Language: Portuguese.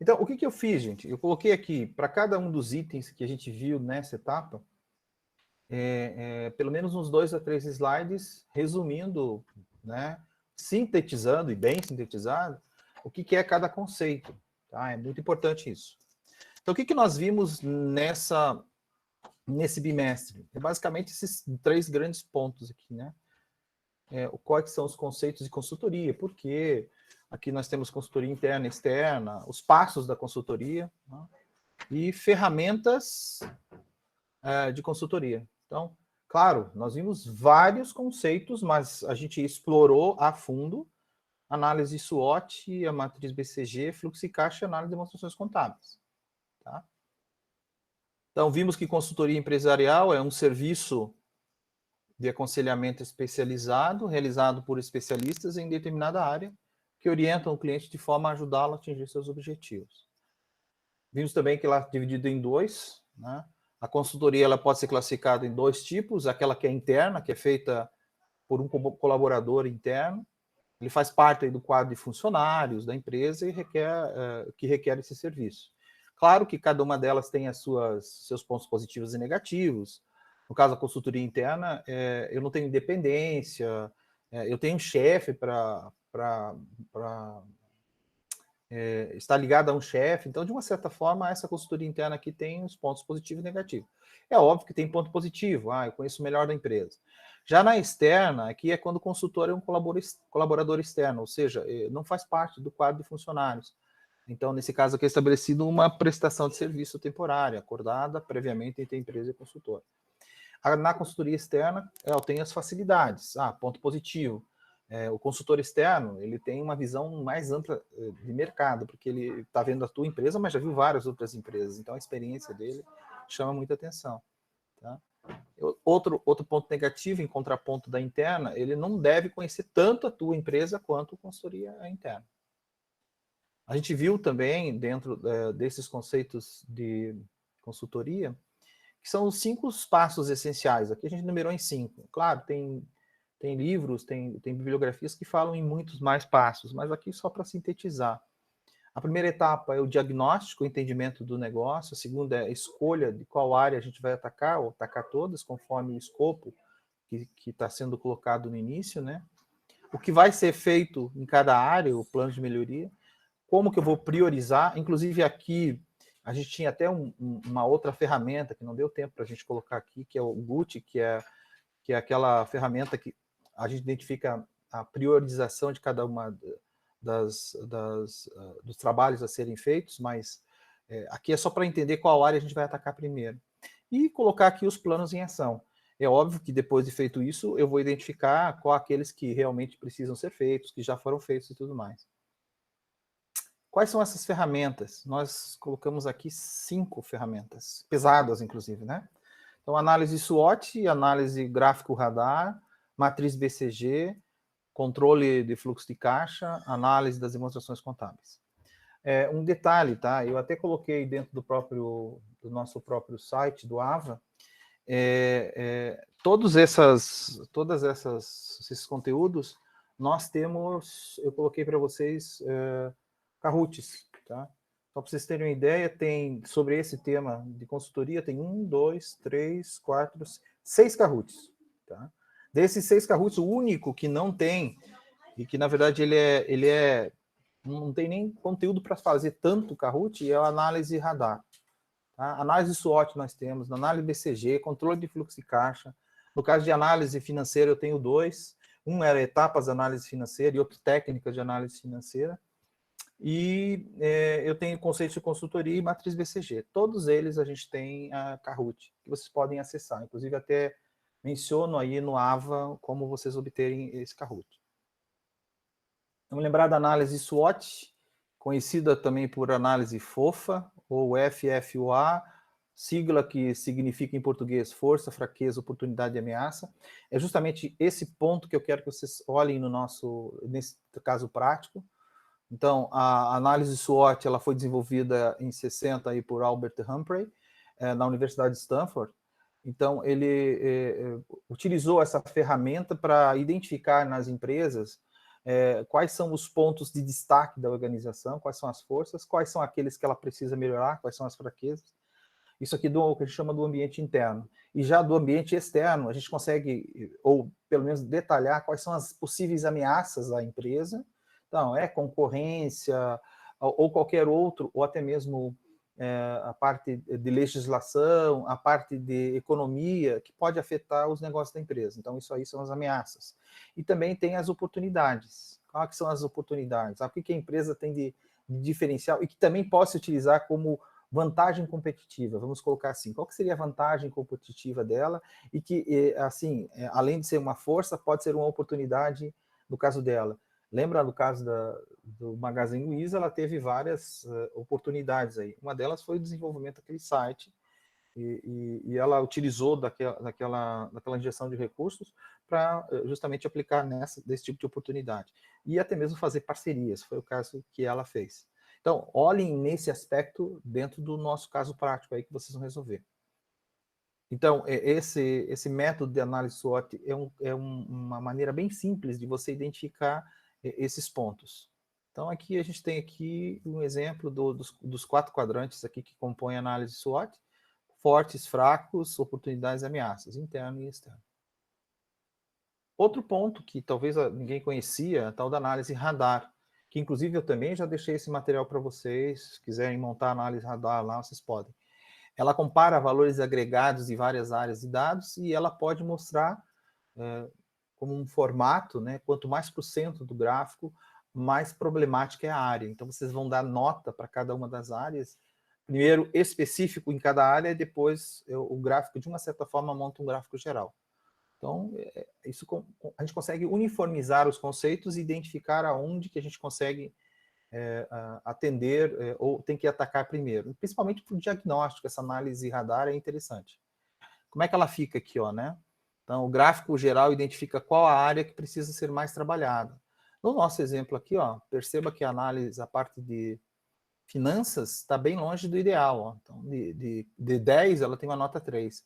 Então, o que, que eu fiz, gente? Eu coloquei aqui, para cada um dos itens que a gente viu nessa etapa, pelo menos uns 2 a 3 slides, resumindo, né, sintetizando, e bem sintetizado, o que, que é cada conceito. Tá? É muito importante isso. Então, o que, que nós vimos nesse bimestre? É basicamente esses 3 grandes pontos aqui, né? Quais são os conceitos de consultoria, por quê? Aqui nós temos consultoria interna e externa, os passos da consultoria, né? E ferramentas de consultoria. Então, claro, nós vimos vários conceitos, mas a gente explorou a fundo análise SWOT, a matriz BCG, fluxo e caixa e análise de demonstrações contábeis. Tá? Então, vimos que consultoria empresarial é um serviço de aconselhamento especializado, realizado por especialistas em determinada área, que orientam o cliente de forma a ajudá-lo a atingir seus objetivos. Vimos também que ela é dividida em 2, né? A consultoria ela pode ser classificada em 2 tipos, aquela que é interna, que é feita por um colaborador interno, ele faz parte aí do quadro de funcionários da empresa e que requer esse serviço. Claro que cada uma delas tem seus pontos positivos e negativos. No caso da consultoria interna, eu não tenho independência, eu tenho um chefe para estar ligado a um chefe. Então, de uma certa forma, essa consultoria interna aqui tem os pontos positivos e negativos. É óbvio que tem ponto positivo, eu conheço o melhor da empresa. Já na externa, aqui é quando o consultor é um colaborador externo, ou seja, não faz parte do quadro de funcionários. Então, nesse caso aqui é estabelecido uma prestação de serviço temporária, acordada previamente entre a empresa e o consultor. Na consultoria externa, eu tenho as facilidades. Ponto positivo. O consultor externo, ele tem uma visão mais ampla de mercado, porque ele está vendo a tua empresa, mas já viu várias outras empresas. Então, a experiência dele chama muita atenção. Tá? Outro ponto negativo, em contraponto da interna, ele não deve conhecer tanto a tua empresa quanto a consultoria interna. A gente viu também, dentro desses conceitos de consultoria, que são os 5 passos essenciais. Aqui a gente numerou em 5. Claro, tem livros, tem bibliografias que falam em muitos mais passos, mas aqui só para sintetizar. A primeira etapa é o diagnóstico, o entendimento do negócio. A segunda é a escolha de qual área a gente vai atacar, ou atacar todas, conforme o escopo que está sendo colocado no início, né? O que vai ser feito em cada área, o plano de melhoria. Como que eu vou priorizar? Inclusive aqui, a gente tinha até uma outra ferramenta que não deu tempo para a gente colocar aqui, que é o GUT, que é aquela ferramenta que a gente identifica a priorização de cada uma dos trabalhos a serem feitos, mas aqui é só para entender qual área a gente vai atacar primeiro. E colocar aqui os planos em ação. É óbvio que depois de feito isso, eu vou identificar qual aqueles que realmente precisam ser feitos, que já foram feitos e tudo mais. Quais são essas ferramentas? Nós colocamos aqui 5 ferramentas, pesadas inclusive, né? Então, análise SWOT, análise gráfico radar, matriz BCG, controle de fluxo de caixa, análise das demonstrações contábeis. Um detalhe, tá? Eu até coloquei dentro do nosso próprio site, do AVA, todos esses conteúdos, nós temos, eu coloquei para vocês Kahoots, tá? Só para vocês terem uma ideia, sobre esse tema de consultoria, tem 1, 2, 3, 4, 6 Kahoots, tá? Desses 6 Kahoots, o único que não tem, e que na verdade ele não tem nem conteúdo para fazer tanto Kahoot, é a análise radar. Tá? Análise SWOT nós temos, análise BCG, controle de fluxo de caixa. No caso de análise financeira, eu tenho 2. Um era etapas de análise financeira e outro técnicas de análise financeira. E eu tenho conceito de consultoria e matriz BCG. Todos eles a gente tem a Kahoot, que vocês podem acessar. Inclusive, até menciono aí no AVA como vocês obterem esse Kahoot. Vamos lembrar da análise SWOT, conhecida também por análise FOFA, ou FFOA, sigla que significa em português força, fraqueza, oportunidade e ameaça. É justamente esse ponto que eu quero que vocês olhem nesse caso prático. Então, a análise SWOT ela foi desenvolvida em 60 aí por Albert Humphrey, na Universidade de Stanford. Então, ele utilizou essa ferramenta para identificar nas empresas quais são os pontos de destaque da organização, quais são as forças, quais são aqueles que ela precisa melhorar, quais são as fraquezas. Isso aqui do que a gente chama do ambiente interno. E já do ambiente externo, a gente consegue, ou pelo menos detalhar quais são as possíveis ameaças à empresa. Então, concorrência, ou qualquer outro, ou até mesmo a parte de legislação, a parte de economia, que pode afetar os negócios da empresa. Então, isso aí são as ameaças. E também tem as oportunidades. Quais são as oportunidades? O que a empresa tem de diferencial e que também pode se utilizar como vantagem competitiva, vamos colocar assim, qual que seria a vantagem competitiva dela e que, assim, além de ser uma força, pode ser uma oportunidade no caso dela. Lembra no caso do Magazine Luiza, ela teve várias oportunidades aí. Uma delas foi o desenvolvimento daquele site e ela utilizou daquela injeção de recursos para justamente aplicar desse tipo de oportunidade. E até mesmo fazer parcerias, foi o caso que ela fez. Então, olhem nesse aspecto dentro do nosso caso prático aí que vocês vão resolver. Então, esse método de análise SWOT é uma maneira bem simples de você identificar esses pontos. Então, aqui a gente tem aqui um exemplo dos 4 quadrantes aqui que compõem a análise SWOT: fortes, fracos, oportunidades e ameaças, interno e externo. Outro ponto que talvez ninguém conhecia, é a tal da análise radar, que inclusive eu também já deixei esse material para vocês, se quiserem montar a análise radar lá, vocês podem. Ela compara valores agregados de várias áreas de dados e ela pode mostrar como um formato, né, quanto mais por cento do gráfico, mais problemática é a área. Então, vocês vão dar nota para cada uma das áreas, primeiro específico em cada área, e depois o gráfico, de uma certa forma, monta um gráfico geral. Então, isso a gente consegue uniformizar os conceitos e identificar aonde que a gente consegue atender ou tem que atacar primeiro. Principalmente para o diagnóstico, essa análise radar é interessante. Como é que ela fica aqui, ó, né? Então, o gráfico geral identifica qual a área que precisa ser mais trabalhada. No nosso exemplo aqui, ó, perceba que a análise, a parte de finanças, está bem longe do ideal. Ó. Então, de 10, ela tem uma nota 3.